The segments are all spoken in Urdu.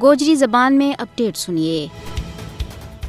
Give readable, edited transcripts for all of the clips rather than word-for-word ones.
گوجری زبان میں اپڈیٹ سنیے۔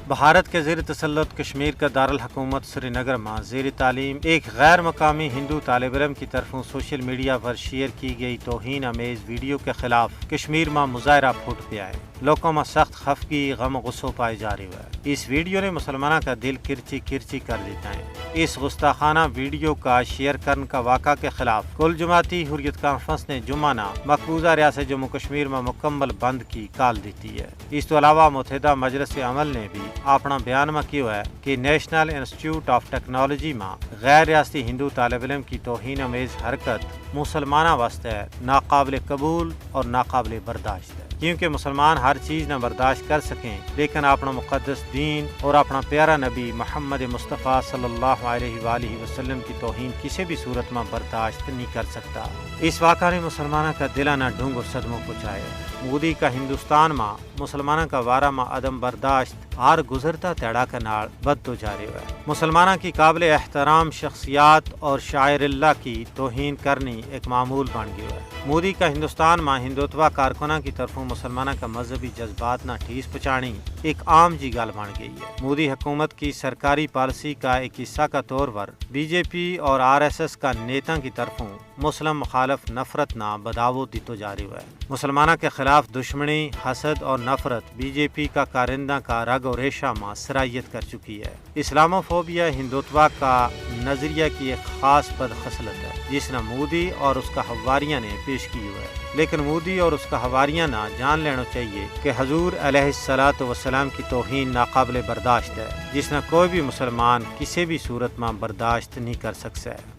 بھارت کے زیر تسلط کشمیر کا دارالحکومت سری نگر میں زیر تعلیم ایک غیر مقامی ہندو طالب علم کی طرفوں سوشل میڈیا پر شیئر کی گئی توہین آمیز ویڈیو کے خلاف کشمیر میں مظاہرہ پھوٹ گیا ہے۔ لوگوں میں سخت خفگی غم و غصہ پائی جا رہی ہے۔ اس ویڈیو نے مسلمانوں کا دل کرچی کرچی کر دیتا ہے۔ اس گستاخانہ ویڈیو کا شیئر کرنے کا واقعہ کے خلاف کل جماعتی حریت کانفرنس نے جمعہ مقبوضہ ریاست جموں کشمیر میں مکمل بند کی کال دیتی ہے۔ اس تو علاوہ متحدہ مجلس عمل نے بھی اپنا بیان میں کیا ہے کہ نیشنل انسٹیٹیوٹ آف ٹیکنالوجی میں غیر ریاستی ہندو طالب علم کی توہین آمیز حرکت مسلمانوں واسطے ناقابل قبول اور ناقابل برداشت ہے، کیونکہ مسلمان ہر چیز نہ برداشت کر سکیں لیکن اپنا مقدس دین اور اپنا پیارا نبی محمد مصطفیٰ صلی اللہ علیہ وآلہ وسلم کی توہین کسی بھی صورت میں برداشت نہیں کر سکتا۔ اس واقعہ نے مسلمانوں کا دلانہ ڈھونگ اور صدموں پہنچایا ہے۔ مودی کا ہندوستان میں مسلمانوں کا وارہ میں عدم برداشت ہر گزرتا تیڑا کا نال بد جا رہا ہے۔ مسلمانوں کی قابل احترام شخصیات اور شاعر اللہ کی توہین کرنی ایک معمول بن گیا ہے۔ مودی کا ہندوستان میں ہندوتوا کارکنوں کی طرفوں مسلمانوں کا مذہبی جذبات نہ ٹھیس پہنچانی ایک عام جی گل بن گئی ہے۔ مودی حکومت کی سرکاری پالیسی کا ایک حصہ کا طور پر بی جے پی اور RSS کا نیتا کی طرفوں مسلم مخالف نفرت نہ بداو دیتو جا رہا ہے۔ مسلمانوں کے خلاف دشمنی، حسد اور نفرت بی جے پی کا کارندہ کا رگ اور ریشہ میں سرایت کر چکی ہے۔ اسلاموفوبیا ہندوتوا کا نظریہ کی ایک خاص بدخصلت ہے جس نے مودی اور اس کا حواریہ نے پیش کی ہے، لیکن مودی اور اس کا حواریہ نہ جان لینا چاہیے کہ حضور علیہ الصلوۃ والسلام کی توہین ناقابل برداشت ہے، جس نے کوئی بھی مسلمان کسی بھی صورت میں برداشت نہیں کر سکتا ہے۔